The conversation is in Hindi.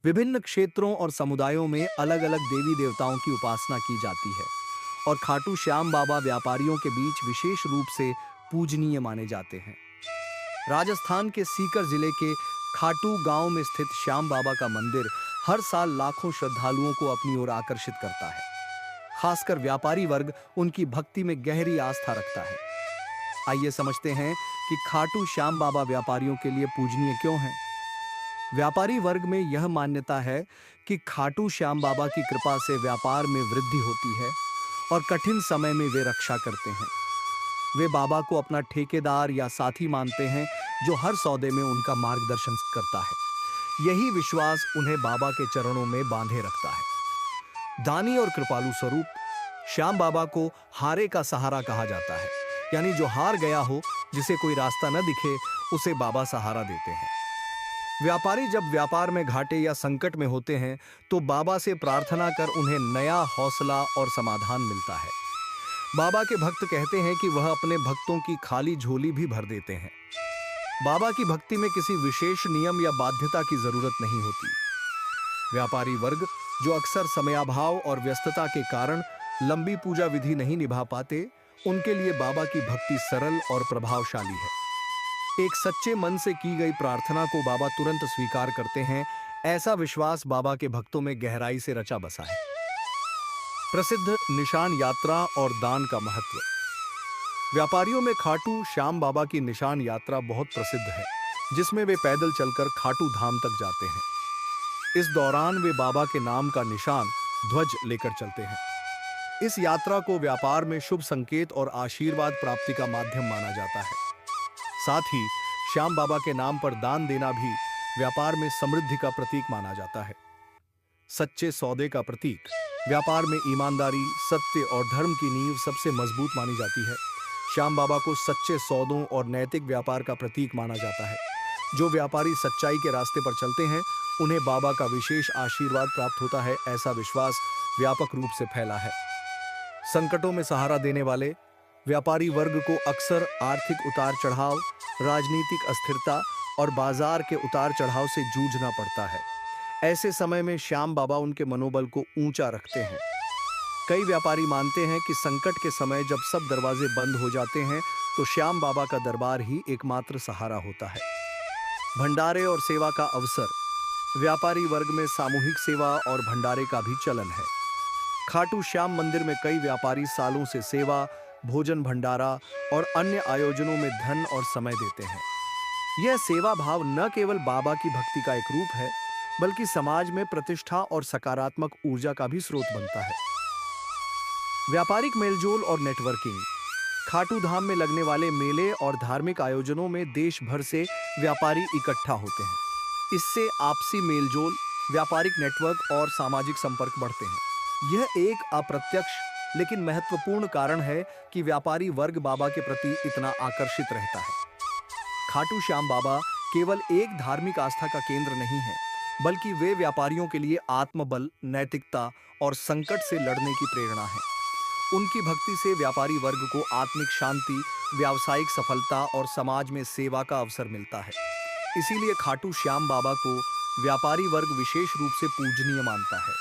विभिन्न क्षेत्रों और समुदायों में अलग अलग देवी देवताओं की उपासना की जाती है और खाटू श्याम बाबा व्यापारियों के बीच विशेष रूप से पूजनीय माने जाते हैं। राजस्थान के सीकर जिले के खाटू गांव में स्थित श्याम बाबा का मंदिर हर साल लाखों श्रद्धालुओं को अपनी ओर आकर्षित करता है। खासकर व्यापारी वर्ग उनकी भक्ति में गहरी आस्था रखता है। आइए समझते हैं कि खाटू श्याम बाबा व्यापारियों के लिए पूजनीय क्यों हैं। व्यापारी वर्ग में यह मान्यता है कि खाटू श्याम बाबा की कृपा से व्यापार में वृद्धि होती है और कठिन समय में वे रक्षा करते हैं। वे बाबा को अपना ठेकेदार या साथी मानते हैं जो हर सौदे में उनका मार्गदर्शन करता है। यही विश्वास उन्हें बाबा के चरणों में बांधे रखता है। दानी और कृपालु स्वरूप श्याम बाबा को हारे का सहारा कहा जाता है, यानी जो हार गया हो, जिसे कोई रास्ता न दिखे, उसे बाबा सहारा देते हैं। व्यापारी जब व्यापार में घाटे या संकट में होते हैं तो बाबा से प्रार्थना कर उन्हें नया हौसला और समाधान मिलता है। बाबा के भक्त कहते हैं कि वह अपने भक्तों की खाली झोली भी भर देते हैं। बाबा की भक्ति में किसी विशेष नियम या बाध्यता की जरूरत नहीं होती। व्यापारी वर्ग जो अक्सर समयाभाव और व्यस्तता के कारण लंबी पूजा विधि नहीं निभा पाते, उनके लिए बाबा की भक्ति सरल और प्रभावशाली है। एक सच्चे मन से की गई प्रार्थना को बाबा तुरंत स्वीकार करते हैं, ऐसा विश्वास बाबा के भक्तों में गहराई से रचा बसा है। प्रसिद्ध निशान यात्रा और दान का महत्व। व्यापारियों में खाटू श्याम बाबा की निशान यात्रा बहुत प्रसिद्ध है, जिसमें वे पैदल चलकर खाटू धाम तक जाते हैं। इस दौरान वे बाबा के नाम का निशान ध्वज लेकर चलते हैं। इस यात्रा को व्यापार में शुभ संकेत और आशीर्वाद प्राप्ति का माध्यम माना जाता है। साथ ही श्याम बाबा के नाम पर दान देना भी व्यापार में समृद्धि का प्रतीक माना जाता है। सच्चे सौदे का प्रतीक। व्यापार में ईमानदारी, सत्य और धर्म की नींव सबसे मजबूत मानी जाती है। श्याम बाबा को सच्चे सौदों और नैतिक व्यापार का प्रतीक माना जाता है। जो व्यापारी सच्चाई के रास्ते पर चलते हैं, उन्हें बाबा का विशेष आशीर्वाद प्राप्त होता है, ऐसा विश्वास व्यापक रूप से फैला है। संकटों में सहारा देने वाले। व्यापारी वर्ग को अक्सर आर्थिक उतार चढ़ाव, राजनीतिक अस्थिरता और बाजार के उतार चढ़ाव से जूझना पड़ता है। ऐसे समय में श्याम बाबा उनके मनोबल को ऊंचा रखते हैं। कई व्यापारी मानते हैं कि संकट के समय जब सब दरवाजे बंद हो जाते हैं तो श्याम बाबा का दरबार ही एकमात्र सहारा होता है। भंडारे और सेवा का अवसर। व्यापारी वर्ग में सामूहिक सेवा और भंडारे का भी चलन है। खाटू श्याम मंदिर में कई व्यापारी सालों से सेवा, भोजन भंडारा और अन्य आयोजनों में धन और समय देते हैं। यह सेवा भाव न केवल बाबा की भक्ति का एक रूप है, बल्कि समाज में प्रतिष्ठा और सकारात्मक ऊर्जा का भी स्रोत बनता है। व्यापारिक मेलजोल और नेटवर्किंग। खाटू धाम में लगने वाले मेले और धार्मिक आयोजनों में देश भर से व्यापारी इकट्ठा होते हैं। इससे आपसी मेलजोल, व्यापारिक नेटवर्क और सामाजिक संपर्क बढ़ते हैं। यह एक अप्रत्यक्ष लेकिन महत्वपूर्ण कारण है कि व्यापारी वर्ग बाबा के प्रति इतना आकर्षित रहता है। खाटू श्याम बाबा केवल एक धार्मिक आस्था का केंद्र नहीं है, बल्कि वे व्यापारियों के लिए आत्मबल, नैतिकता और संकट से लड़ने की प्रेरणा है। उनकी भक्ति से व्यापारी वर्ग को आत्मिक शांति, व्यावसायिक सफलता और समाज में सेवा का अवसर मिलता है। इसीलिए खाटू श्याम बाबा को व्यापारी वर्ग विशेष रूप से पूजनीय मानता है।